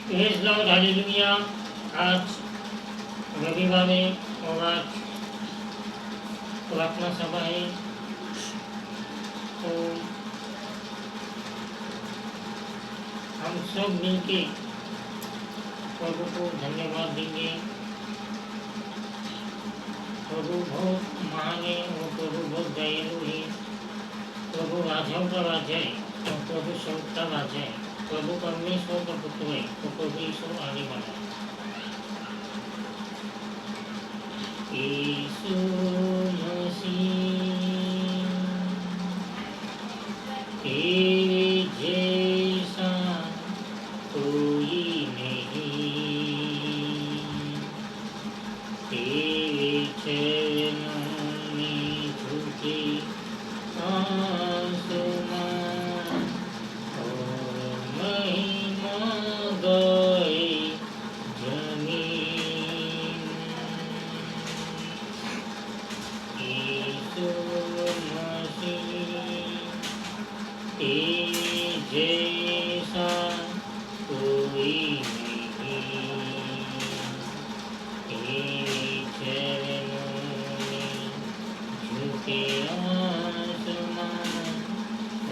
Praise Lord, hallelujah. आज रविवार है और आज प्रार्थना सभा है, तो हम सब मिलके प्रभु को धन्यवाद देंगे। प्रभु बहुत महान है और प्रभु बहुत दयालु है। प्रभु राजाओं का राजा है और प्रभु सबका राजा है। प्रभु परमेश्वर का पुत्र है तो प्रभु ईश्वर आने वाला है। यीशु मसीह तेरे जैसा कोई नहीं, तेरे चरणों में झुके आसमां और महिमा गाए जमीन। यीशु मसीह तेरे जैसा कोई नहीं, तेरे चरणों में झुके आसमां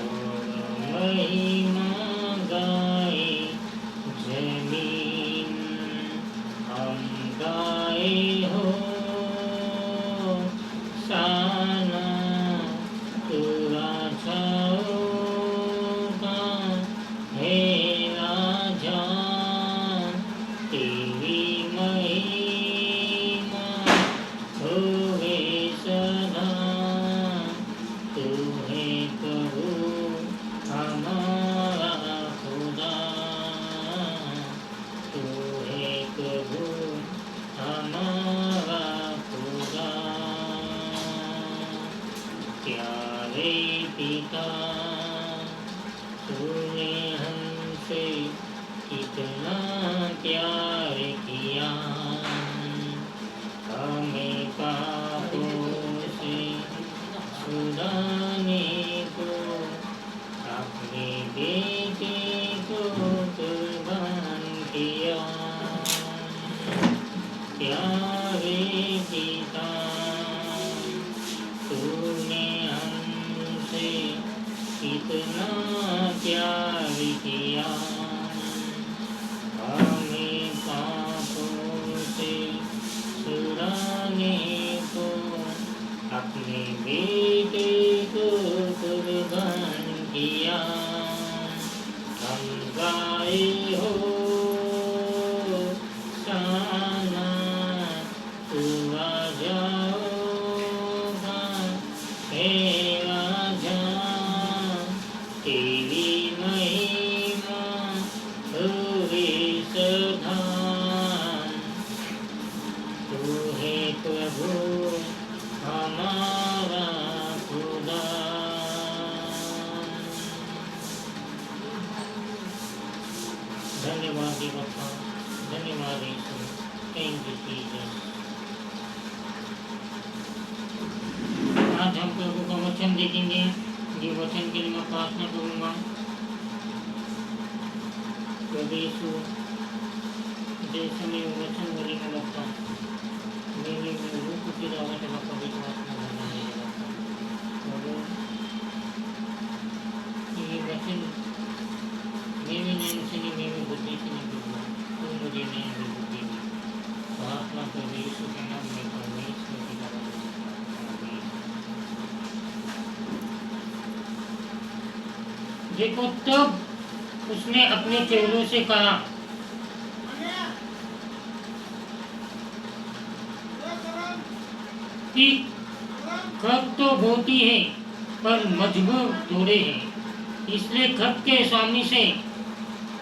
और महिमा गाए जमीन। हम गाए हो साना तू राजाओं का है राजा, तेरी महिमा होवे सदा। तू है प्रभु हमारा खुदा, तू है प्रभु हमारा खुदा। प्यारे पिता, तूने हमसे कितना प्यार किया, हमें पापों से छुड़ाने को अपने बेटे को कुर्बान किया। प्यारे पिता, तूने हमसे कितना प्यार किया, हमें पापों से छुड़ाने को अपने बेटे को कुर्बान किया। हम गाए हो साना तू राजाओं का है राजा, तेरी महिमा होवे सदा। तू है प्रभु हमारा खुदा। धन्यवाद बाबा, धन्यवाद यीशु, थैंक यू जीसस। आज हम प्रभु का वचन देखेंगे। ये वचन के लिए मैं प्रार्थना करूँगा। प्रभु यीशु, जैसे मैं वचन बोलेंगे बाबा, मेरे रूह की दावत है बाबा, विश्वास में भरना है बाबा। प्रभु, ये वचन मेरे नाम से नहीं, मेरी बुद्धि से नहीं बोलना, तू मुझे नहीं बुद्धि दी। प्रार्थना प्रभु यीशु के नाम में परमेश्वर की दावत है। देखो, तब उसने अपने चेलों से कहा, कि खत तो बहुत ही है पर मजबूर थोड़े हैं, इसलिए खत के स्वामी से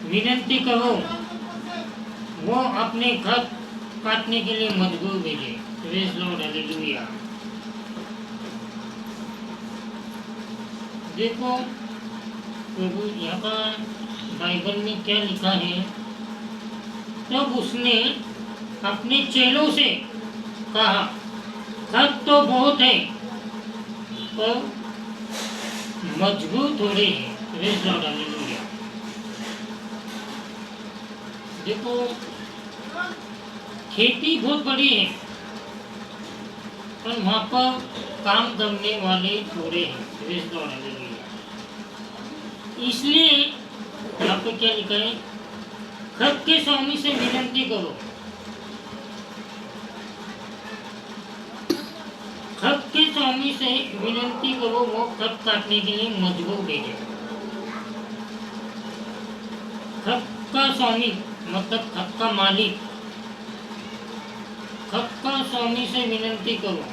विनती करो वो अपने खत काटने के लिए मजबूर भेजे। Praise Lord, hallelujah. देखो प्रभु यहाँ पर बाइबल में क्या लिखा है। तब उसने अपने चेलों से कहा, खत तो बहुत है पर मजबूत थोड़े हैं। Praise Lord, hallelujah. देखो, खेती बहुत बड़ी है पर वहाँ पर काम करने वाले थोड़े हैं। Praise Lord, hallelujah. इसलिए यहाँ पे क्या लिखा है, खत के स्वामी से विनती करो, खत के स्वामी से विनती करो, वो खत काटने के लिए मजबूर भेजे। खत का स्वामी मतलब खत का मालिक, खत का स्वामी से विनती करो,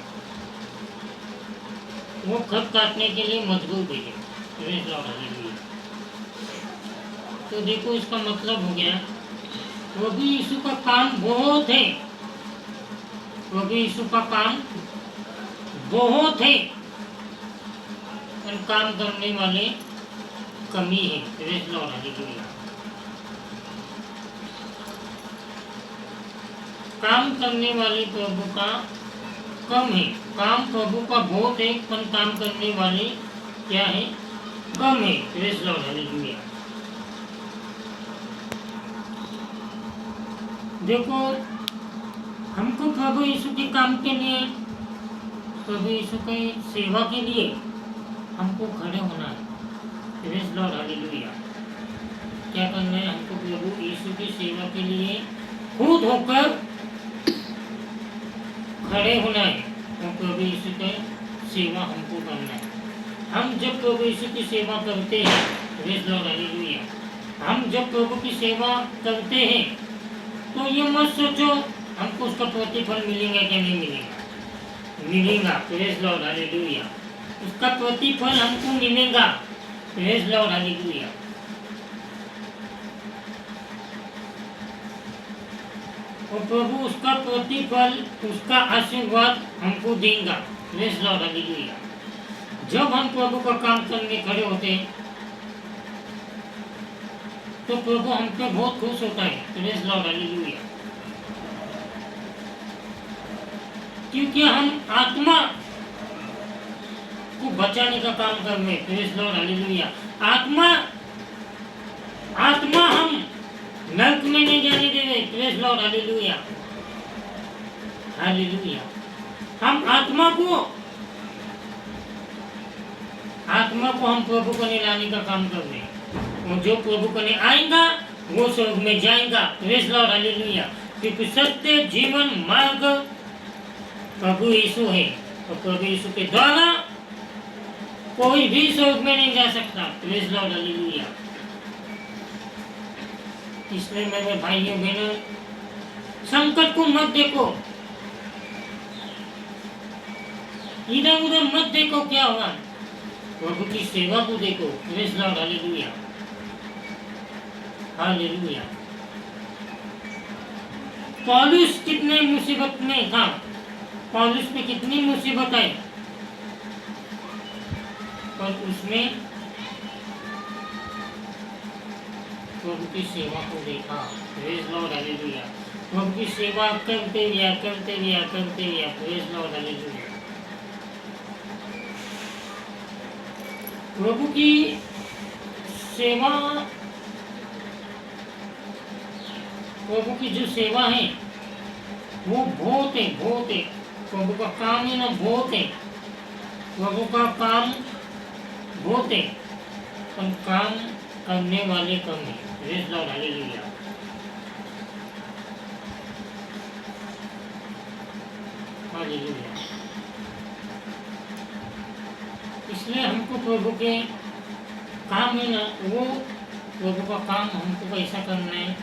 वो खत काटने के लिए मजबूर भेजे। Praise Lord, hallelujah. तो देखो, इसका मतलब हो गया, प्रभु यीशु का काम बहुत है, प्रभु यीशु का काम बहुत है, और काम करने वाले कमी है। Praise Lord, hallelujah. काम करने वाले प्रभु का कम है, काम प्रभु का बहुत है, पर काम करने वाले क्या है, कम है। Praise Lord, hallelujah. देखो, हमको प्रभु यीशु के काम के लिए, प्रभु यीशु की सेवा के लिए हमको खड़े होना है। Praise Lord, hallelujah. क्या करना है, हमको प्रभु यीशु की सेवा के लिए खुद होकर खड़े होना है, और प्रभु यीशु की सेवा हमको करना है। हम जब प्रभु यीशु की सेवा करते हैं, प्रेज़ लॉर्ड, हालेलुया, हम जब प्रभु की सेवा करते हैं तो ये मत सोचो हमको उसका प्रतिफल मिलेगा क्या, नहीं मिलेगा, मिलेगा। Praise Lord, hallelujah. उसका प्रतिफल हमको मिलेगा। Praise Lord, hallelujah. और प्रभु उसका प्रतिफल, उसका आशीर्वाद हमको देगा। Praise Lord, hallelujah. जब हम प्रभु का काम करने खड़े होते हैं तो प्रभु हम पे बहुत खुश होता है। Praise Lord, hallelujah. क्योंकि हम आत्मा को बचाने का काम कर रहे हैं। Praise Lord, hallelujah. आत्मा हम नरक में नहीं जाने दे रहे। Praise Lord, hallelujah, hallelujah. हम आत्मा को हम प्रभु को लाने का काम कर रहे हैं, और जो प्रभु को आएगा वो स्वर्ग में जाएगा। Praise Lord, hallelujah. क्योंकि सत्य जीवन मार्ग प्रभु यीशु है, और प्रभु यीशु के द्वारा कोई भी स्वर्ग में नहीं जा सकता। Praise Lord, hallelujah. इसलिए मेरे भाइयों बहनों, संकट को मत देखो, इधर उधर मत देखो क्या हुआ, प्रभु की सेवा को देखो। Praise Lord, hallelujah, hallelujah. पौलुस कितने मुसीबत में था, पौलुस पे कितनी मुसीबत आई, पर उसमें प्रभु की सेवा को देखा। Praise Lord, hallelujah. प्रभु की सेवा करते गया, करते गया, करते गया। Praise Lord, hallelujah. प्रभु की सेवा, प्रभु की जो सेवा है वो बहुत है, बहुत है। प्रभु का काम है ना, बहुत है। प्रभु का काम बहुत है, पर काम करने वाले कम है। Praise Lord, hallelujah, hallelujah. इसलिए हमको प्रभु के काम है ना, वो प्रभु का काम हमको कैसा करना है,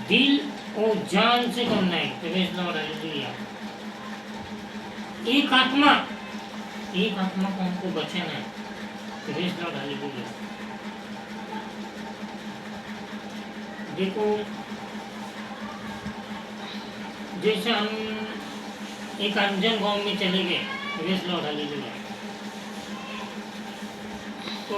दिल और जान से करना है। Praise Lord, hallelujah. एक आत्मा को हमको बचाना है। Praise Lord, hallelujah. देखो, जैसे हम एक अनजान गांव में चले गए। Praise Lord, hallelujah. तो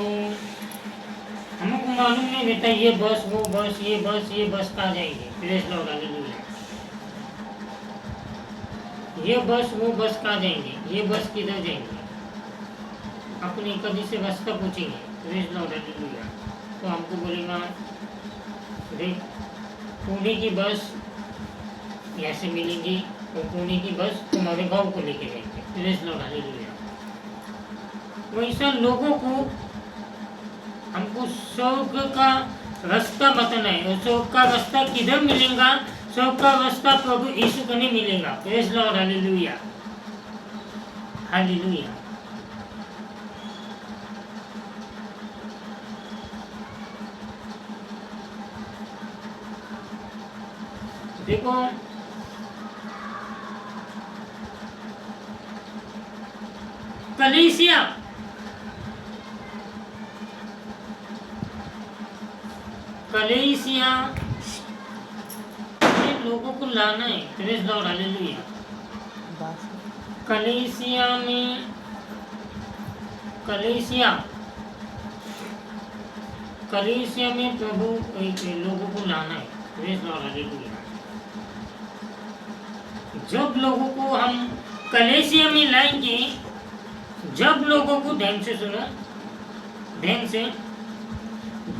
हमको मालूम नहीं रहता ये बस, वो बस, ये बस कहाँ जाएंगे। Praise Lord, hallelujah. ये बस, वो बस कहाँ जाएंगे, ये बस किधर जाएंगे, अपने कभी से रास्ता पूछेंगे। Praise Lord, hallelujah. तो हमको बोलेगा, देख पुणे की बस यहाँ से मिलेंगी और पुणे की बस तुम्हारे गांव को लेके जाएंगे। Praise Lord, hallelujah. वैसा लोगों को हमको स्वर्ग का रास्ता बताना है। और स्वर्ग का रास्ता किधर मिलेगा? स्वर्ग का रास्ता प्रभु यीशु को नहीं मिलेगा। Praise Lord, hallelujah, hallelujah. देखो, कलीसिया लोगों को लाना है। Praise Lord, hallelujah. कलीसिया में प्रभु लोगों को लाना है। Praise Lord, hallelujah. जब लोगों को हम कलीसिया में लाएंगे, जब लोगों को ध्यान से सुनो, ध्यान से,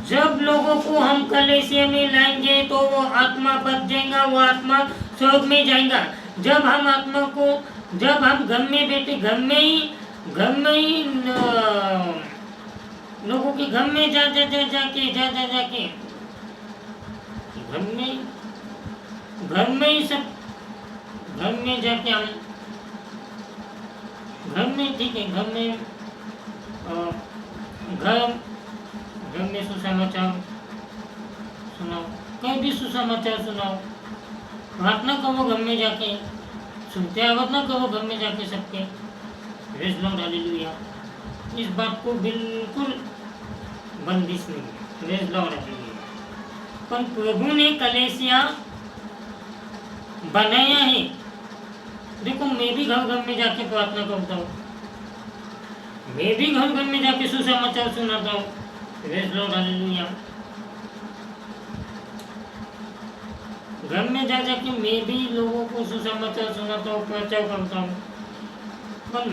जब लोगों को हम कलीसिया में लाएंगे तो वो आत्मा बच जाएगा, वो आत्मा स्वर्ग में जाएगा। जब हम आत्मा को, जब हम घर में बैठे, घर में ही लोगों के घर में जाके घर में ही सब, घर में जाके हम, घर में, ठीक है, घर में सुसमाचार सुनाओ, कहीं भी सुसमाचार सुनाओ, प्रार्थना करो घर में जाके, सुनते आराधना करो घर में जाके सबके। Praise Lord, hallelujah. इस बात को बिल्कुल बंदिश नहीं है। Praise Lord, hallelujah. पर प्रभु ने कलीसिया बनाया है। देखो, मैं भी घर घर में जाके प्रार्थना करता हूँ, मैं भी घर घर में जाके सुसमाचार सुनाता हूँ। Praise Lord, hallelujah. घर में जा जाके मैं भी लोगों को सुसमाचार सुनाता हूँ, प्रचार करता हूँ। पर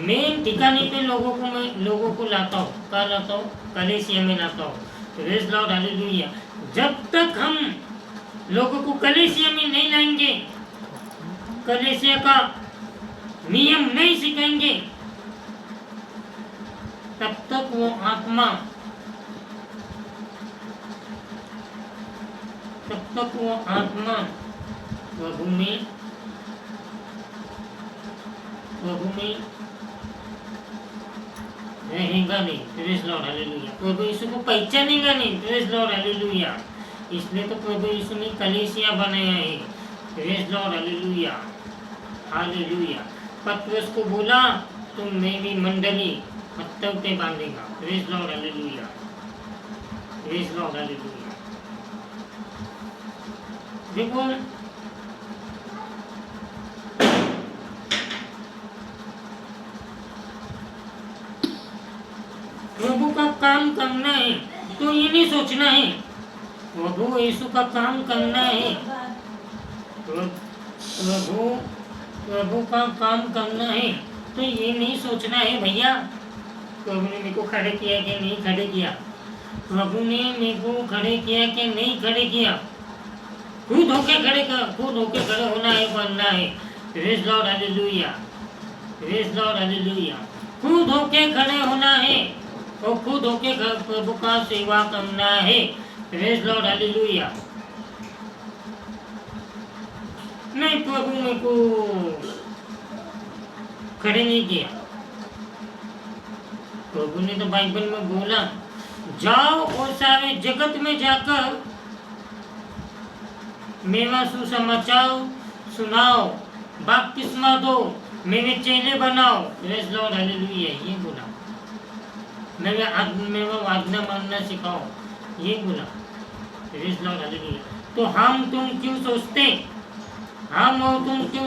मेन ठिकाने पे लोगों को लाता हूँ। कहाँ लाता हूँ? कलीसिया में लाता हूँ। Praise Lord, hallelujah. जब तक हम लोगों को कलीसिया में नहीं लाएंगे, कलीसिया का नियम नहीं सिखाएंगे, तब तक वो आत्मा प्रभु में रहेगा नहीं। Praise Lord, hallelujah. प्रभु यीशु को पहचानेगा नहीं। Praise Lord, hallelujah. इसलिए तो प्रभु यीशु ने कलीसिया बनाया है। Praise Lord, hallelujah, hallelujah. Patras को बोला, तुम मेरी मंडली पत्थर पे बांधेगा। Praise Lord, hallelujah, praise Lord, hallelujah. देखो, प्रभु का काम करना है तो ये नहीं सोचना है प्रभु यीशु का काम करना है, प्रभु का काम करना है तो ये नहीं सोचना है भैया प्रभु ने मेरे को खड़े किया कि नहीं खड़े किया, प्रभु ने मेरे को खड़े किया कि नहीं खड़े किया। खुद होके खड़े होना है, बनना है। Praise Lord, hallelujah, praise Lord, hallelujah. खुद होके खड़े होना है और खुद होके प्रभु का सेवा करना है। Praise Lord, hallelujah. नहीं, प्रभु मेरे को खड़े नहीं किया। प्रभु ने तो बाइबल में बोला, जाओ और सारे जगत में जाकर मेरा सुसमाचार सुनाओ, बपतिस्मा दो, मेरे चेले बनाओ। Praise Lord, hallelujah. ये बोला, मेरा आज्ञा मानना सिखाओ, ये बोला। Praise Lord, hallelujah. तो हम तुम क्यों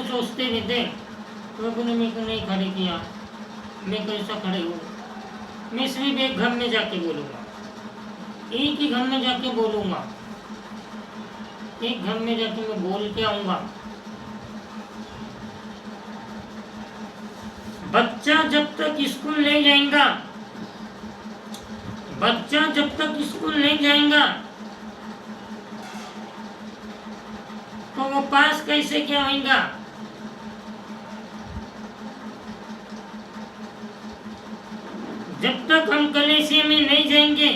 सोचते रहते प्रभु ने मेरे को नहीं खड़े किया, मैं कैसा खड़े हूँ। मैं सिर्फ एक घर में जाके बोलूँगा, एक ही घर में जाके बोलूँगा, एक घर में जाके मैं बोल के आऊँगा। बच्चा जब तक स्कूल नहीं जाएगा, वो पास कैसे क्या होगा? जब तक हम कलीसिया में नहीं जाएंगे,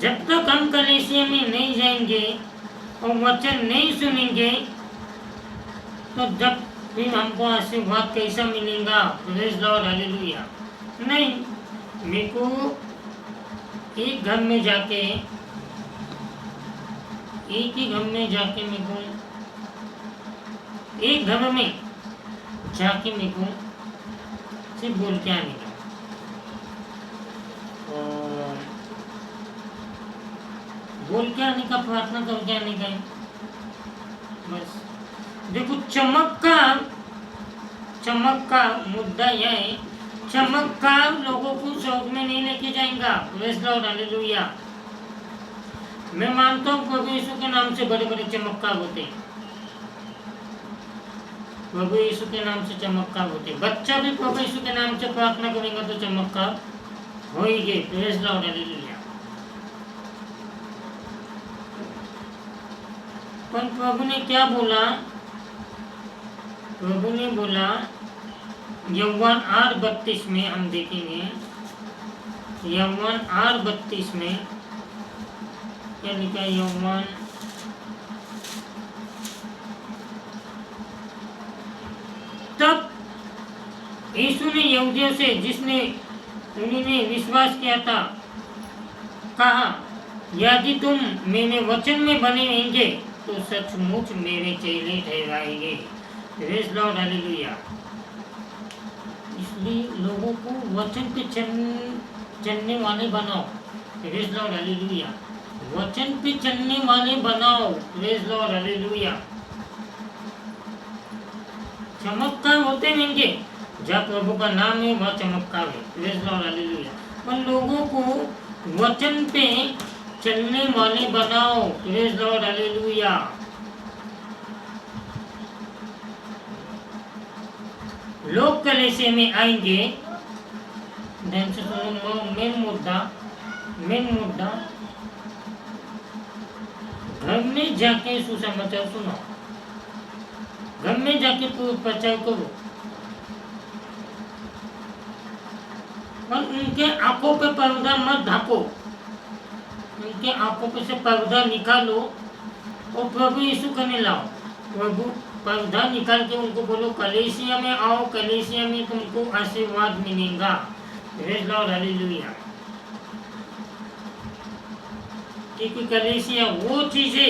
जब तक हम कलीसिया में नहीं जाएंगे और वचन नहीं सुनेंगे, तो जब फिर हमको आशीर्वाद कैसा मिलेगा? Praise Lord, hallelujah. नहीं, मेरे को एक घर में जाके, एक ही घर में जाके मेरे को, एक घर में जाके मेरे को सिर्फ बोल के आने का, और बोल के आने का, प्रार्थना करके आने का, बस। देखो, चमक का मुद्दा यह है, चमत्कार लोगों को स्वर्ग में नहीं लेके जाएगा। Praise Lord, hallelujah. मैं मानता हूँ प्रभु यीशु के नाम से बड़े बड़े चमत्कार होते हैं, प्रभु यीशु के नाम से चमत्कार होते हैं। बच्चा भी प्रभु यीशु के नाम से प्रार्थना करेगा तो चमत्कार होएंगे। Praise Lord, hallelujah. पर प्रभु ने क्या बोला? प्रभु ने बोला, यौवान 8:32 में हम देखेंगे, यौवान 8:32 में क्या लिखा है? यौवान तब यीशु ने यहूदियों से, जिसने उन्होंने विश्वास किया था, कहा, यदि तुम मेरे वचन में बने रहेंगे तो सचमुच मेरे चेले ठहराएंगे। Praise Lord, hallelujah. इसलिए लोगों को वचन पे चलने वाले बनाओ। Praise Lord, hallelujah. वचन पे चलने वाले बनाओ। Praise Lord, hallelujah. चमत्कार होते रहेंगे, जहाँ प्रभु का नाम है वह चमत्कार है। Praise Lord, hallelujah. पर लोगों को वचन पे चलने वाले बनाओ। Praise Lord, hallelujah. लोग कलीसिया में आएंगे, ध्यान से सुनो, मेन मुद्दा, घर में जाके सुसमाचार सुनो, घर में जाके प्रचार करो, और उनके आंखों पे पर्दा मत ढाको, उनके आंखों पे से पर्दा निकालो और प्रभु यीशु करने लाओ। प्रभु पर्दा निकाल के उनको बोलो, कलीसिया में आओ, कलीसिया में तुमको आशीर्वाद मिलेगा। Praise Lord, hallelujah. क्योंकि कलीसिया वो चीज है,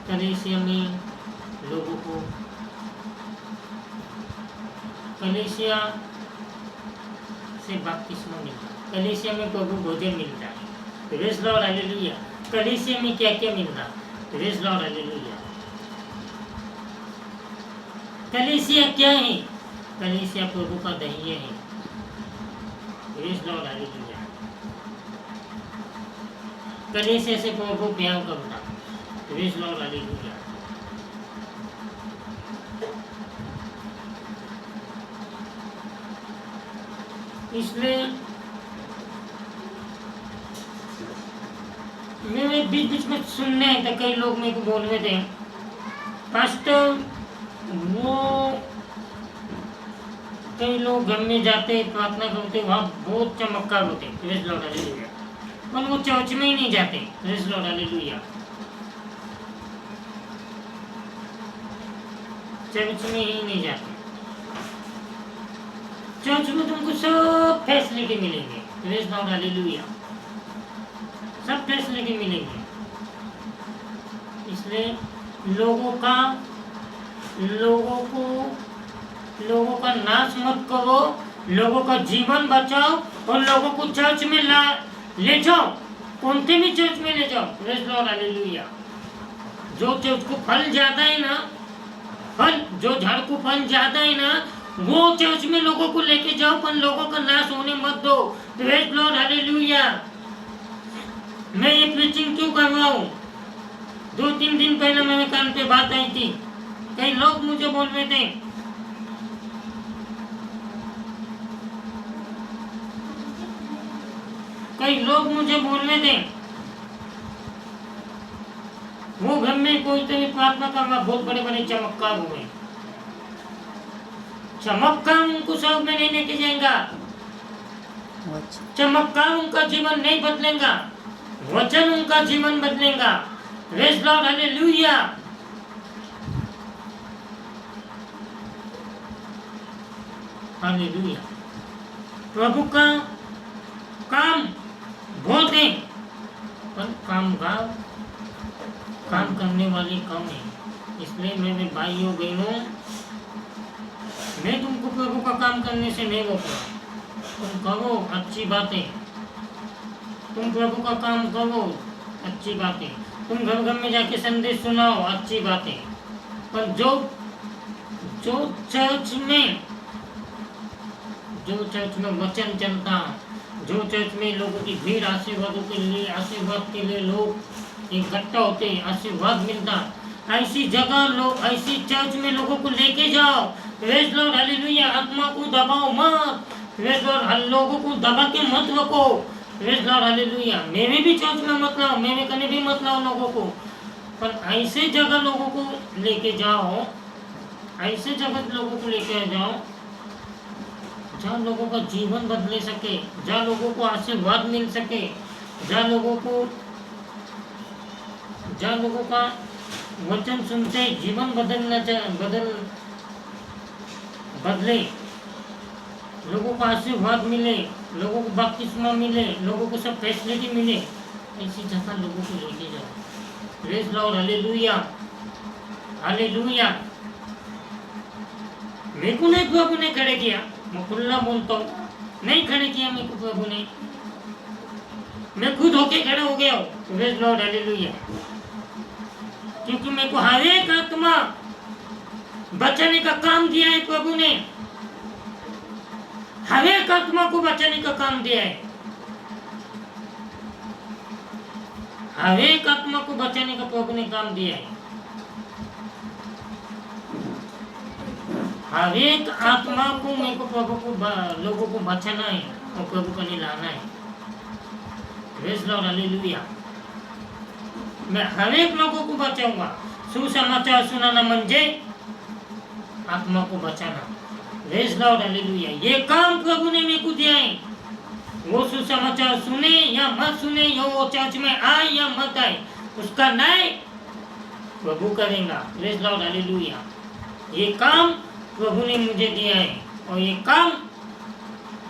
कलीसिया में लोगों को, कलीसिया से बपतिस्मा मिलता है, कलीसिया में प्रभु भोजन मिलता है। Praise Lord, hallelujah. कलीसिया में क्या क्या मिलता है? Praise Lord, hallelujah. कलीसिया क्या है? कलीसिया प्रभु का दहिया है। Praise Lord, hallelujah. कलीसिया से प्रभु प्यार करता। Praise Lord, hallelujah. इसलिए मेरे बीच में सुनने आए थे, कई लोग मेरे को बोल रहे थे, पास्टर वो कई लोग घर में जाते, प्रार्थना करते, वहाँ बहुत चमत्कार होते। Praise Lord, hallelujah. पर वो चर्च में ही नहीं जाते। Praise Lord, hallelujah. चर्च में ही नहीं जाते। चर्च में तुमको सब फैसिलिटी मिलेंगे। Praise Lord, hallelujah. सब फैसिलिटी मिलेंगे। इसलिए लोगों का नाश मत करो, लोगों का जीवन बचाओ और लोगों को चर्च में ले जाओ, कौन से भी चर्च में ले जाओ। Praise Lord, hallelujah. जो चर्च को फल ज्यादा है ना, जो झाड़ को फल ज्यादा है ना, वो चर्च में लोगों को लेके जाओ, पर लोगों का नाश होने मत दो। Praise Lord, hallelujah. मैं ये प्रीचिंग क्यों कर रहा हूँ? 2-3 दिन पहले मेरे कान पे बात आई थी, कई लोग मुझे बोल रहे थे, कोई तो भी प्रार्थना करना, बहुत बड़े बड़े चमत्कार हुए, चमत्कार उनको स्वर्ग में नहीं लेके जाएगा, चमत्कार उनका जीवन नहीं बदलेगा, वचन उनका जीवन बदलेगा। Praise Lord, hallelujah. हालेलुया। प्रभु का काम बहुत है, पर काम करने वाले कम है। इसलिए मेरे भाइयों बहनों, मैं तुमको प्रभु का काम करने से नहीं रोक रहा, तुम करो अच्छी बातें, तुम प्रभु का काम करो अच्छी बातें, तुम घर घर में जाके संदेश सुनाओ अच्छी बातें, पर जो चर्च में वचन चलता, जो चर्च में लोगों की भीड़ आशीर्वादों के लिए, आशीर्वाद के लिए लोग इकट्ठा होते, आशीर्वाद मिलता, ऐसी जगह लोग, ऐसी चर्च में लोगों को लेके जाओ। Praise Lord, hallelujah. आत्मा को दबाओ मत, प्रेज़ लॉर्ड, लोगों को दबा के मत रखो, प्रेज़ लॉर्ड, हालेलुया। मेरे भी चर्च में मत लाओ, मेरे कने भी मत लाओ लोगों को, पर ऐसे जगह लोगों को लेके जाओ, ऐसे जगह लोगों को लेके जाओ जहाँ लोगों का जीवन बदले सके, जहाँ लोगों को आशीर्वाद मिल सके, जहाँ लोगों का वचन सुनते जीवन बदले, लोगों को आशीर्वाद मिले, लोगों को बपतिस्मा मिले, लोगों को सब फैसिलिटी मिले, ऐसी जगह लोगों को लेके जाओ। Praise Lord, hallelujah, hallelujah. मेरे को नहीं प्रभु ने खड़े किया, मैं खुला बोलता हूँ, नहीं खड़े किया मेरे को प्रभु ने, मैं खुद होके खड़ा हो गया हूँ। Praise Lord, hallelujah. क्योंकि मेरे को हर एक आत्मा बचाने का काम दिया है प्रभु ने, हर एक आत्मा को बचाने का काम दिया है, हर एक आत्मा को बचाने का प्रभु ने काम दिया है, हर एक आत्मा को मेरे को प्रभु को लोगों को बचाना है और प्रभु को नहीं लाना है। Praise Lord, hallelujah. मैं हर एक लोगों को बचाऊंगा। सुसमाचार सुनाना म्हणजे आत्मा को बचाना। Praise Lord, hallelujah. ये काम प्रभु ने मेरे को दिया है, वो सुसमाचार सुने या मत सुने, या वो चर्च में आए या मत आए, उसका न्याय प्रभु करेगा। Praise Lord, hallelujah. ये काम प्रभु ने मुझे दिया है और ये काम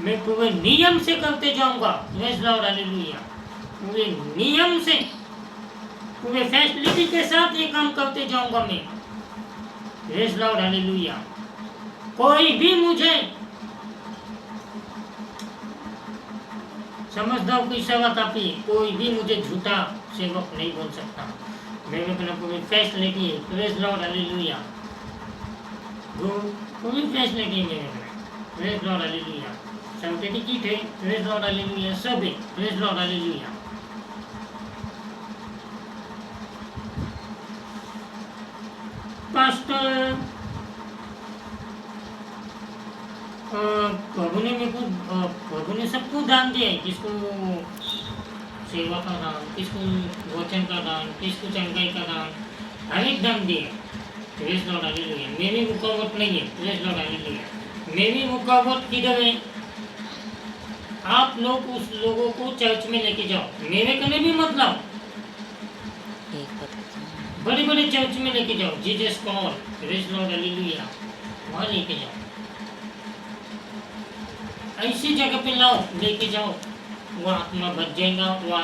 मैं पूरे नियम से करते जाऊंगा। Praise Lord, hallelujah. पूरे नियम से, पूरे फैसिलिटी के साथ ये काम करते जाऊंगा मैं। Praise Lord, hallelujah. कोई भी मुझे समझदार की सेवा काफी, कोई भी मुझे झूठा सेवक नहीं बोल सकता। मेरे अपना पूरी फैसिलिटी है। Praise Lord, hallelujah. पूरी फैसिलिटी मेरे में। Praise Lord, hallelujah. सर्टिफिकेट है। Praise Lord, hallelujah. सब है। Praise Lord, hallelujah. पास्टर प्रभु ने सबको दान दिया है, किसको सेवा का दान, किसको वचन का दान, किसको चंगाई का दान, हर एक दान दिया। Praise Lord, hallelujah. मेरी रुकावट नहीं है। Praise Lord, hallelujah. मेरी रुकावट किधर है? आप लोग उस लोगों को चर्च में लेके जाओ, मेरे कने भी मत लाओ, बड़े बड़े चर्च में लेके जाओ, Jesus call. Praise Lord, hallelujah. वहाँ लेके जाओ, ऐसी जगह पे लाओ, लेके जाओ, वो आत्मा बच जाएगा, वो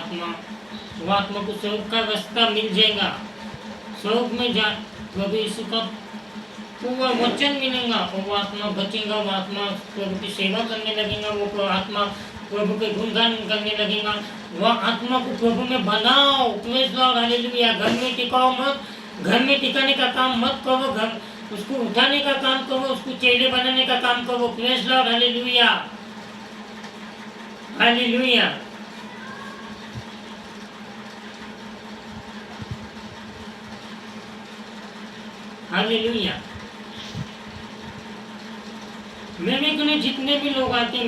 आत्मा को स्वर्ग का रास्ता मिल जाएगा। स्वर्ग में जा प्रभु यीशु का पूरा वचन मिलेगा और वो आत्मा बचेगा, वो आत्मा प्रभु की सेवा करने लगेगा, वो आत्मा प्रभु के गुणगान करने लगेगा। वो आत्मा को प्रभु में बनाओ। Praise Lord, hallelujah. घर में टिकाओ मत, घर में टिकाने का काम मत करो, घर उसको उठाने का काम करो, उसको चेले बनाने का काम करो। Praise Lord, hallelujah, hallelujah. Hallelujah. मेरे को जितने भी लोग आते हैं,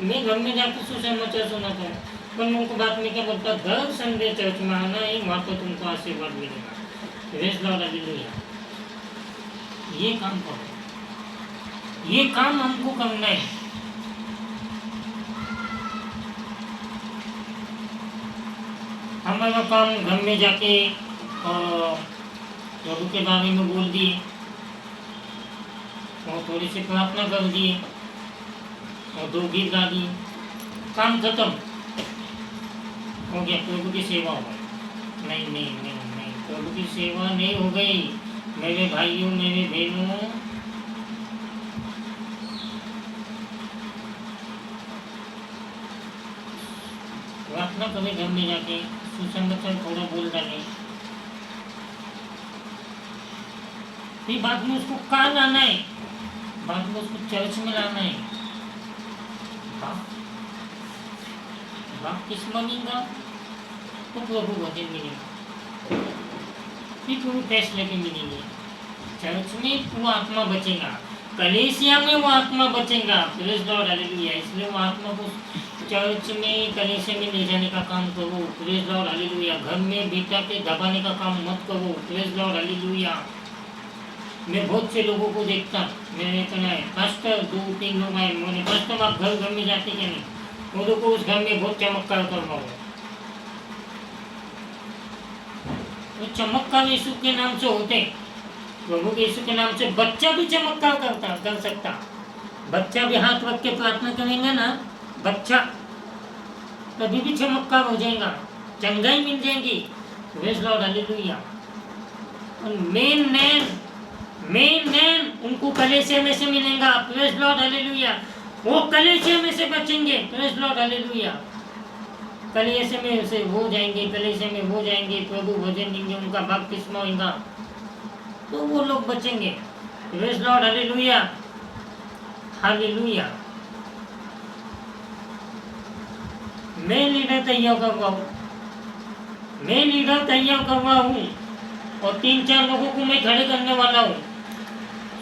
मैं घर में जाकर सुसमाचार सुनाता हूँ, पर मैं उनको बात में क्या बोलता, घर संडे चर्च में आना है, वहाँ तो तुमको आशीर्वाद मिलेगा। Praise Lord, hallelujah. ये काम करो, ये काम हमको करना है। हमारा काम घर में जाके और प्रभु के बारे में बोल दिए और थोड़ी सी प्रार्थना कर दिए और 2 गीत गा दिए, काम खत्म हो गया, प्रभु की सेवा हो गई। नहीं नहीं नहीं नहीं, प्रभु की सेवा नहीं हो गई। मेरे भाइयों, मेरे बहनों, प्रार्थना करें घर में जाके, सुसंगत थोड़ा बोल डाले, फिर बाद में उसको कहाँ लाना है, बाद में उसको चर्च में लाना है। बाप किस मानेगा तो प्रभु वचन मिलेगा, फिर प्रभु फैसले के मिलेंगे। चर्च में वो आत्मा बचेगा, कलीसिया में वो आत्मा बचेगा। Praise Lord, hallelujah. इसलिए वो आत्मा को चर्च में, कलीसिया में ले जाने का काम करो। Praise Lord, hallelujah. घर में बिठा के दबाने का काम मत करो। Praise Lord, hallelujah. मैं बहुत से लोगों को देखता, मैंने कहना है पास्टर 2-3 लोग आए, मैंने पास्टर आप घर में जाते क्या नहीं, वो लोग को उस घर में बहुत चमत्कार करवाओ। तो चमत्कार यीशु के नाम से होते, प्रभु के यीशु के नाम से बच्चा भी चमत्कार कर सकता। बच्चा भी हाथ रख के प्रार्थना करेंगे ना, बच्चा कभी भी चमत्कार हो जाएगा, चंगाई मिल जाएगी। Praise Lord, hallelujah. और मेन उनको कलीसिया में से मिलेगा। Praise Lord, hallelujah. वो कलीसिया में से बचेंगे। Praise Lord, hallelujah. कलीसिया में से हो जाएंगे, कलीसिया में हो जाएंगे, प्रभु भजन देंगे, उनका बपतिस्मा होगा, तो वो लोग बचेंगे। Praise Lord, hallelujah, hallelujah. मैं लीडर तैयार करवा हूँ और 3-4 लोगों को मैं खड़े करने वाला हूँ।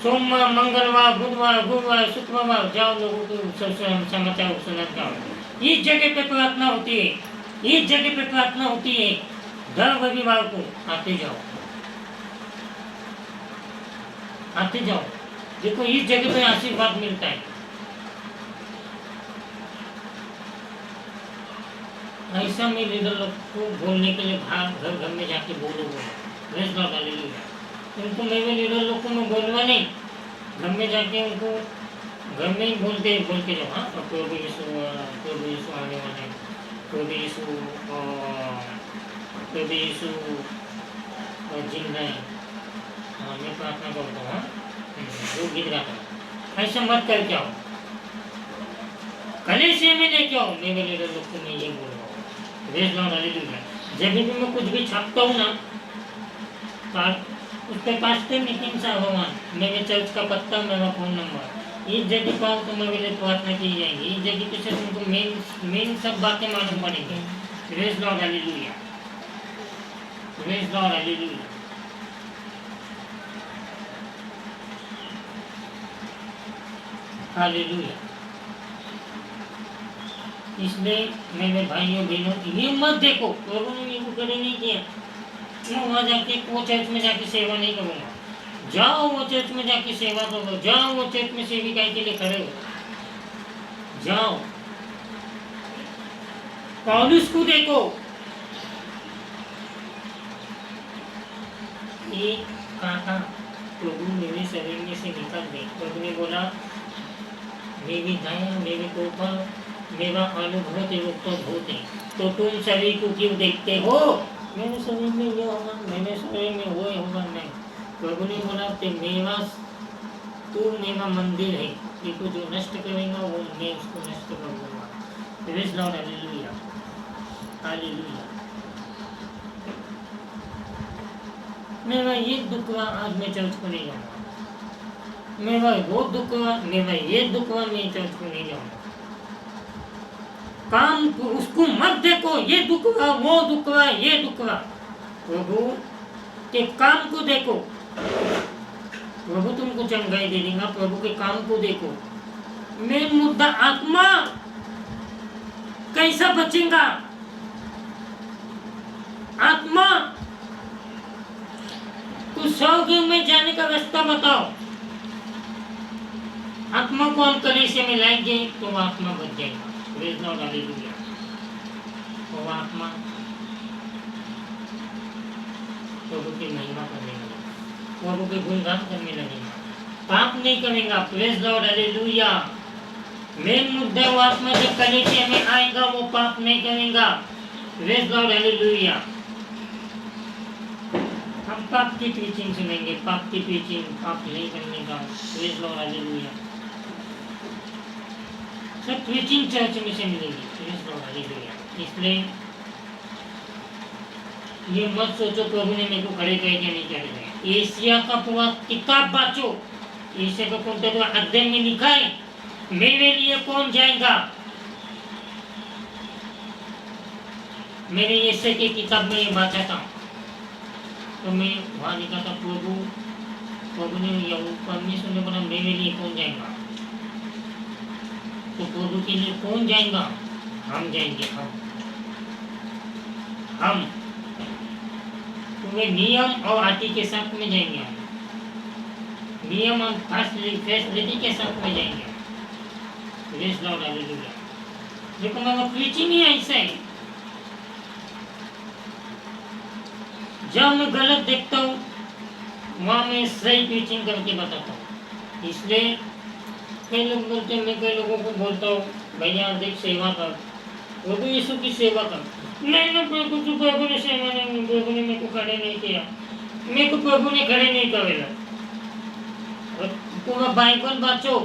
सोमवार, मंगलवार, बुधवार, गुरुवार, शुक्रवार जाओ, लोगों को समाचार सुनाता हूँ। इस जगह पे प्रार्थना होती है, इस जगह पे प्रार्थना होती है। दर रविवार को आते जाओ। देखो इस जगह पे आशीर्वाद मिलता है। ऐसा मैं लीडर लोग को बोलने के लिए घर घर में जाके बोलूँगा। Praise Lord, hallelujah. उनको मेरे लीडर लोग को मैं बोलवा नहीं, घर में जाके उनको घर में ही बोल के जाओ। हाँ, प्रभु यीशु आने वाला है, प्रभु यीशु जिंदा है। हाँ, मैं प्रार्थना करता हूँ, वो गीत गाता हूँ। ऐसा मत करके आओ, कलीसिया में लेके आओ। मेरे लीडर लोग को मैं ये बोल रहा हूँ। Praise Lord, hallelujah. जब भी मैं कुछ भी छापता हूँ ना, उस पर पास्टर नितिन साहब भगवान, मेरे चर्च का पत्ता, मेरा फ़ोन नंबर, इस जगह पाओ तो मेरे लिए प्रार्थना की जाएगी। इस जगह पे सिर्फ उनको मेन सब बातें मालूम पड़ेंगी। Praise Lord, hallelujah. Praise Lord, hallelujah. Hallelujah. इसलिए मेरे भाइयों बहनों, ये मत देखो प्रभु ने मेरे को कभी नहीं किया, मैं वहाँ जाके वो चर्च में जाके सेवा नहीं करूँगा। जाओ वो चर्च में जाके सेवा करो, जाओ वो चर्च में सेविकाई के लिए खड़े हो, जाओ। पौलुस को देखो, एक कांटा प्रभु मेरे शरीर में से निकल गई। प्रभु ने बोला, मेरी दया, मेरे कृपा, मेरा अनुभव तो भूत है, तो तुम सभी को क्यों देखते हो? मेरे शरीर में ये होगा, मेरे शरीर में वो होगा। नहीं, प्रभु ने बोला कि तू मेरा मंदिर है, देखो जो नष्ट करेगा वो मैं उसको नष्ट कर दूंगा। Praise Lord, hallelujah, hallelujah. मेरा ये दुख हुआ, आज मैं चर्च को नहीं जाऊँगा। मेरा वो दुख हुआ, मेरा ये दुख हुआ, मैं चर्च को नहीं जाऊँगा। काम उसको मत देखो, ये दुख हुआ, वो दुख हुआ, ये दुख हुआ। प्रभु के काम को देखो, प्रभु तुमको चंगाई दे देगा। प्रभु के काम को देखो। मेन मुद्दा आत्मा कैसा बचेगा? आत्मा स्वर्ग में जाने का रास्ता बताओ। आत्मा को हम कलीसिया में लाएंगे तो वो आत्मा बच जाएगा। Praise Lord, hallelujah. वो आत्मा प्रभु की महिमा करने लगेगा, प्रभु के गुणगान करने लगेगा, पाप नहीं करेगा। Praise Lord, hallelujah. मेन मुद्दा वो आत्मा जब कलीसिया में आएगा वो पाप नहीं करेगा। Praise Lord, hallelujah. हम पाप की प्रीचिंग सुनेंगे, पाप की प्रीचिंग, पाप नहीं करने का। Praise Lord, hallelujah. सब प्रीचिंग चर्च में से मिलेगी। Praise Lord, hallelujah. इसलिए ये मत सोचो प्रभु ने मेरे को खड़े करे क्या नहीं करे। एशिया का पूरा किताब बाँचो। एशिया का कोणत्या तो अध्ययन में लिखा है मेरे लिए कौन जाएगा। मैंने एशिया की किताब में ये बाँचा था, तो मैं वहाँ लिखा था प्रभु ने परमेश्वर ने बोला मेरे लिए कौन जाएगा। तो प्रभु के लिए कौन जाएगा? हम जाएंगे। हम तुम्हें नियम और आदि के साथ में जाएंगे। नियम और फैसिलिटी के साथ में जाएंगे। Praise Lord, hallelujah. देखो मैं प्रीचिंग ही ऐसा है। जब मैं गलत देखता हूँ वहाँ मैं सही प्रीचिंग करके बताता हूँ। इसलिए कई लोग बोलते हैं, मैं कई लोगों को बोलता हूँ भैया देख सेवा कर, प्रभु यीशु की सेवा कर। नहीं प्रभु ने सेवा नहीं, प्रभु ने मेरे को खड़े नहीं किया, मेरे को प्रभु ने खड़े नहीं करेगा। पूरा बाइबल बाँचो।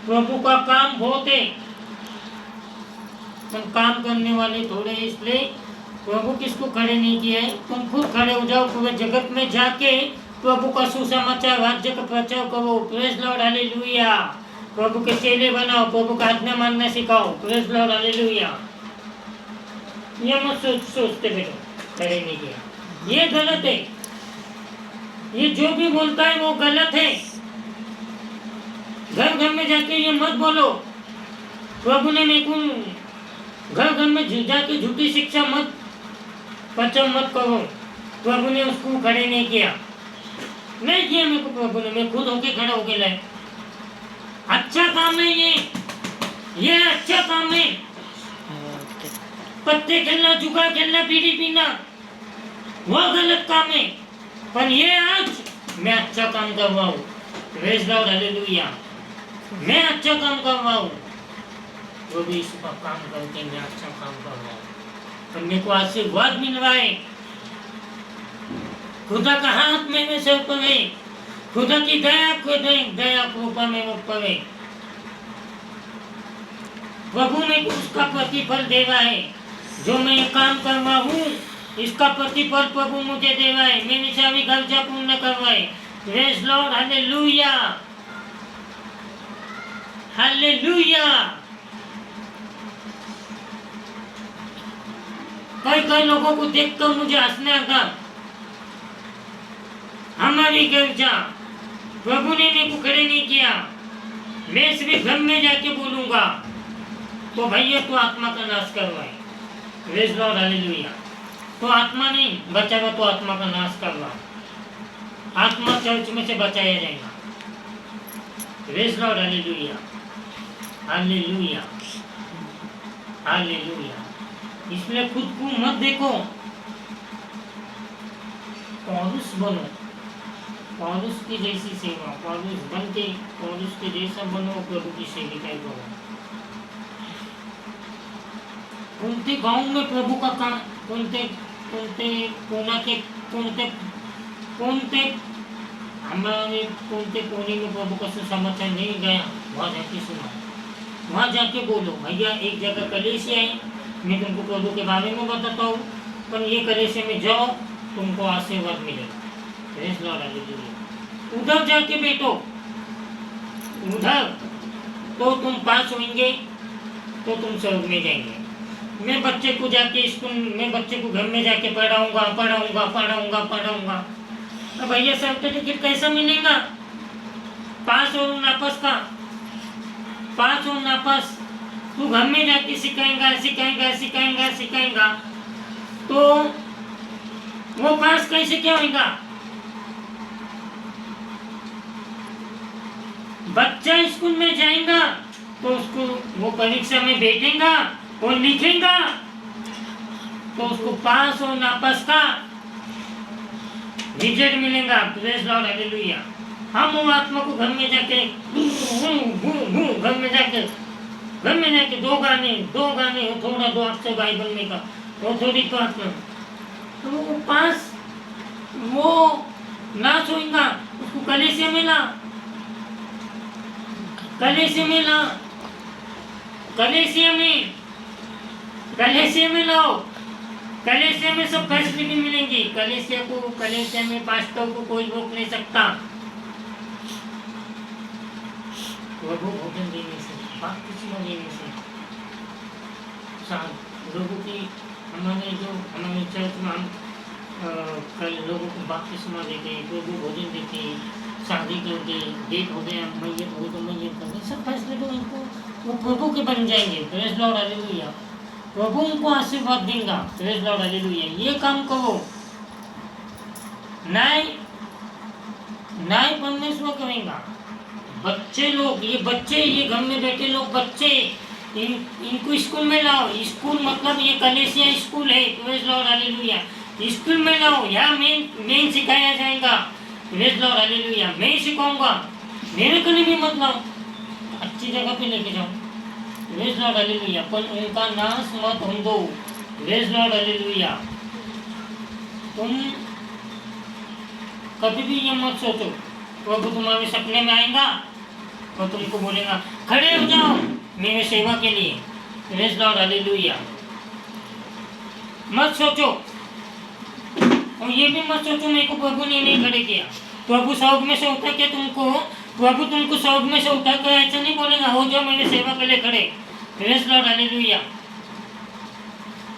प्रभु का काम बहुत है, तुम काम करने वाले थोड़े। इसलिए प्रभु किसको खड़े नहीं किया है? तुम खुद खड़े हो जाओ, पूरे जगत में जाके प्रभु का सुसमाचार राज्य का प्रचार करो। Praise Lord, hallelujah. प्रभु के चेले बनाओ, प्रभु का आज्ञा मानना सिखाओ। Praise Lord, hallelujah. ये मत सोचते बेटो खड़े नहीं किया, ये गलत है। ये जो भी बोलता है वो गलत है। घर घर में जाके ये मत बोलो प्रभु ने मेरे को, घर घर में जाके झूठी शिक्षा मत प्रचार मत करो। प्रभु ने उसको खड़े नहीं किया, नहीं किया मेरे को प्रभु ने, मैं खुद होके खड़ा होके लाए। अच्छा काम है ये अच्छा काम है। पत्ते खेलना, जुआ खेलना, बीड़ी पीना वो गलत काम है। पर ये आज मैं अच्छा काम कर रहा हूँ। Praise Lord, hallelujah. मैं अच्छा काम कर रहा हूँ, वो भी इसका काम करके मैं अच्छा काम कर रहा हूँ। तो मेरे को आशीर्वाद मिल रहा है। खुदा का हाथ मेरे सर पर है, खुदा की दया कृपा मेरे ऊपर है। प्रभु ने उसका प्रतिफल दे रहा है। जो मैं ये काम कर रहा हूँ इसका प्रतिफल प्रभु मुझे दे रहा है। मैंने सभी खर्चा पूर्ण करवाए। Praise Lord, hallelujah, hallelujah. कई लोगों को देखकर मुझे हंसने आता। हमारी खर्चा प्रभु ने मेरे को खड़े नहीं किया। मैं सिर्फ घर में जाके बोलूंगा तो भैया तो आत्मा का नाश करवाए। Praise Lord, hallelujah. तो आत्मा नहीं बचाएगा तो आत्मा का नाश करवा। आत्मा चर्च में से बचाया जाएगा। Praise Lord, hallelujah, hallelujah, hallelujah. इसलिए खुद को मत देखो, पौलुस बनो। पौलुस की जैसी सेवा, पौलुस बन के पौलुस के जैसा बनो, प्रभु की सेविकाई करो। उनके गांव में प्रभु का काम, हमारे कोने में प्रभु का सुसमाचार नहीं गया, वहाँ जाके सुना, वहाँ जाके बोलो भैया एक जगह कलीसिया है, मैं तुमको प्रभु के बारे में बताता हूँ, पर ये कलीसिया में जाओ तुमको आशीर्वाद मिलेगा। Praise Lord, hallelujah. उधर जाके बैठो, उधर तो तुम पास होंगे तो तुम स्वर्ग में जाएंगे। मैं बच्चे को जाके स्कूल, मैं बच्चे को घर में जाके पढ़ाऊंगा। तो भैया सर्टिफिकेट कैसा मिलेगा? पास और नापास का, पास और नापास तू घर में जाके सिखाएगा तो वो पास कैसे क्या होगा? बच्चा स्कूल में जाएगा तो उसको वो परीक्षा में बैठेगा और लिखेगा तो उसको पास और नापास का रिजल्ट मिलेगा। Praise Lord, hallelujah. हम वो आत्मा को घर में जाके घर में जाके दो गाने थोड़ा दो आपसे बाइबल में का वो थोड़ी प्रार्थना तो वो पास वो नाच होगा। उसको कलेसिया में ला, कलेसिया में लाओ। कलेसिया में सब फैसिलिटी मिलेंगी। कलेसिया में पास्टर को कोई रोक नहीं सकता। प्रभु भोजन देने से, बपतिस्मा देने से, लोगों की हमारे चर्च में हम कई लोगों को बपतिस्मा देते हैं, प्रभु भोजन देते हैं, शादी करके डेट हो गया, मैयत हो तो मैयत करके सब फैसले तो इनको वो प्रभु के बन जाएंगे। Praise Lord, hallelujah. प्रभु उनको आशीर्वाद देगा। Praise Lord, hallelujah. ये काम करो, न्याय परमेश्वर करेगा। बच्चे लोग, ये घर में बैठे लोग, बच्चे इनको स्कूल में लाओ। स्कूल मतलब ये कलेसिया स्कूल है। Praise Lord, hallelujah. स्कूल में लाओ, यहाँ मेन सिखाया जाएगा। Praise Lord, hallelujah. मैं सिखाऊंगा, मेरे को भी मतलब अच्छी जगह पे लेके जाओ। Praise Lord, hallelujah. पर उनका नाश मत होने दो। Praise Lord, hallelujah. तुम कभी भी ये मत सोचो प्रभु तुम्हारे सपने में आएगा और तुमको बोलेगा खड़े हो जाओ मेरे सेवा के लिए। Praise Lord, hallelujah. मत सोचो, और ये भी मत सोचो मेरे को प्रभु ने नहीं खड़े किया। प्रभु स्वर्ग में से उठा के प्रभु तुमको स्वर्ग में से उठा कर ऐसा नहीं बोलेगा हो जाओ मेरे सेवा के लिए खड़े। Praise Lord, hallelujah.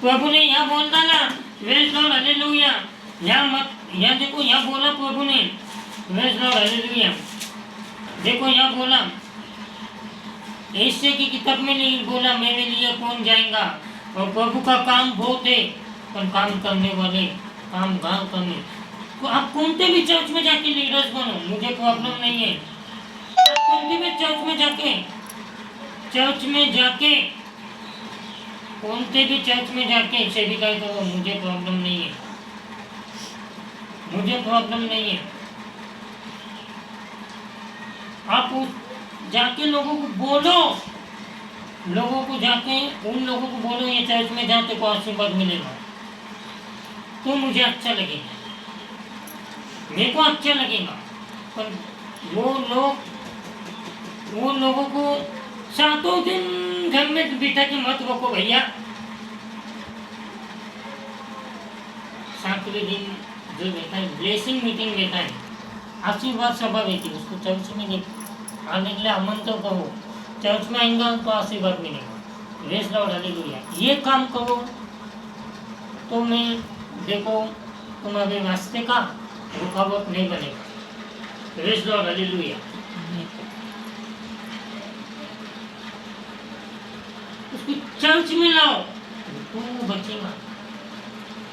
प्रभु ने यहाँ बोल डाला। Praise Lord, hallelujah. यहाँ देखो, यहाँ बोला प्रभु ने। Praise Lord, hallelujah. देखो यहाँ बोला, ऐसे की किताब में नहीं बोला मेरे लिए कौन जाएगा। और प्रभु का काम बहुत है, पर काम करने वाले काम गाँव करने। तो आप कौन से भी चर्च में जाके लीडर्स बनो, मुझे प्रॉब्लम नहीं है। आप कौन से भी चर्च में जाके सेविका करो, मुझे प्रॉब्लम नहीं है। आप जाके लोगों को बोलो, उन लोगों को बोलो ये चर्च में जाते को आशीर्वाद मिलेगा। तो मुझे अच्छा लगेगा, मेरे को अच्छा लगेगा। पर वो लोगों को सातों दिन घर में बिठा के मत रोको भैया। सातवें दिन जो बैठा है ब्लेसिंग मीटिंग बैठा है, आशीर्वाद सभा बैठी, उसको चर्च में नहीं आने के लिए आमंत्रण करो। चर्च में आएंगा तो आशीर्वाद मिलेगा। Praise Lord, hallelujah. ये काम करो तो मैं देखो तुम्हारे रास्ते का रुकावट नहीं बनेगा। Praise Lord, hallelujah. उसको चर्च में लाओ तो बचेगा।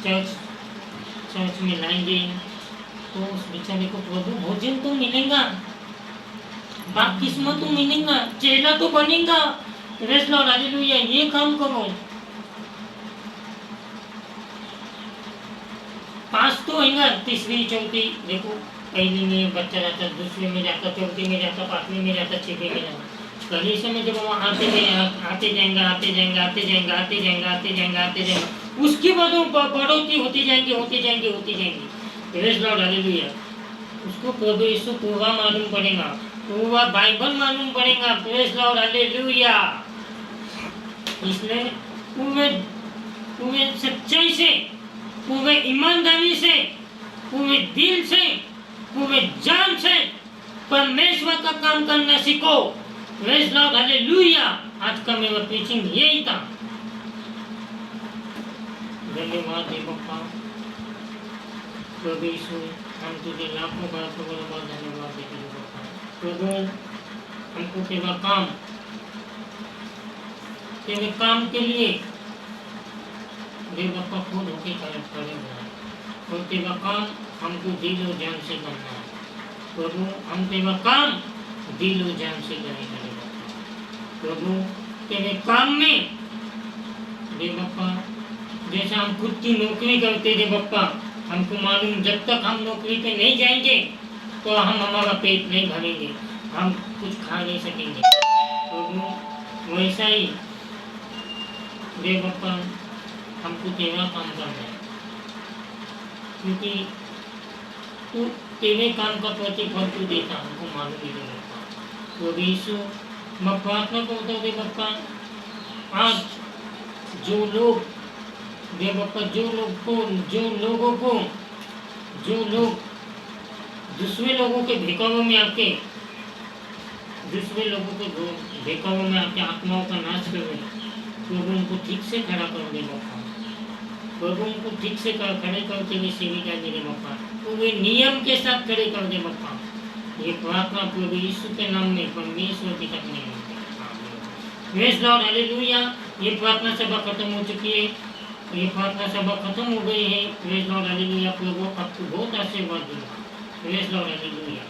चर्च में लाएंगे तो उस बेचारे को प्रभु भोजन तो मिलेगा, बपतिस्मा तो मिलेगा, चेला तो बनेगा। Praise Lord, hallelujah. ये काम करो। पास तो होगा, तीसरी चौथी देखो, पहली में बच्चा जाता, दूसरे में जाता, चौथी में जाता, पांचवी में जाता, छठवीं में जाता। कलीसिया में जब वहाँ आते जाएंगे, उसकी बाद बढ़ोतरी होती जाएंगी। Praise Lord, hallelujah. उसको प्रभु यीशु पूरा मालूम पड़ेगा, पूरा बाइबल मालूम पड़ेगा। Praise Lord, hallelujah. इसलिए पूरे सच्चाई से, पूरे ईमानदारी से, पूरे दिल से, पूरे जान से परमेश्वर का काम करना सीखो। Praise Lord, hallelujah. आज का मेरा प्रीचिंग यही था। धन्यवाद हे बाबा, प्रभु यीशु, हम तुझे लाखों बार धन्यवाद देते हैं बाबा। प्रभु हमको तेरे काम के लिए बाबा खुद होके खड़े हुए हैं। और तेरा काम हमको दिल और जान से करना है प्रभु। हम तेरा काम दिल और जान से करेंगे रे बापा। प्रभु तेरे काम में रे बापा जैसा हम खुद की नौकरी करते रे बापा, हमको मालूम जब तक हम नौकरी पे नहीं जाएंगे तो हम हमारा पेट नहीं भरेंगे, हम कुछ खा नहीं सकेंगे। प्रभु वैसा ही रे बापा हमको तेरा काम करना है, क्योंकि तू तेरे काम का प्रतिफल तू देता हमको मालूम ही रे बापा। तो यीशु मैं प्रार्थना करता हूँ रे बापा, आज जो लोग रे बापा जो लोग दूसरे लोगों के भेकावों में आके आत्माओं का नाश कर रहे, प्रभु उनको ठीक से खड़ा कर दे बापा। प्रभु उनको ठीक से खड़े करके वे सेविका दे रे बापा, तो वे नियम के साथ खड़े कर दे बापा। ये प्रार्थना प्रभु यीशु के नाम में परमेश्वर पिता के नाम में। Praise Lord, hallelujah. ये प्रार्थना सभा खत्म हो चुकी है, ये प्रार्थना सभा खत्म हो गई है। Praise Lord, hallelujah. प्रभु आपको बहुत आशीर्वाद दूंगा। Praise Lord, hallelujah.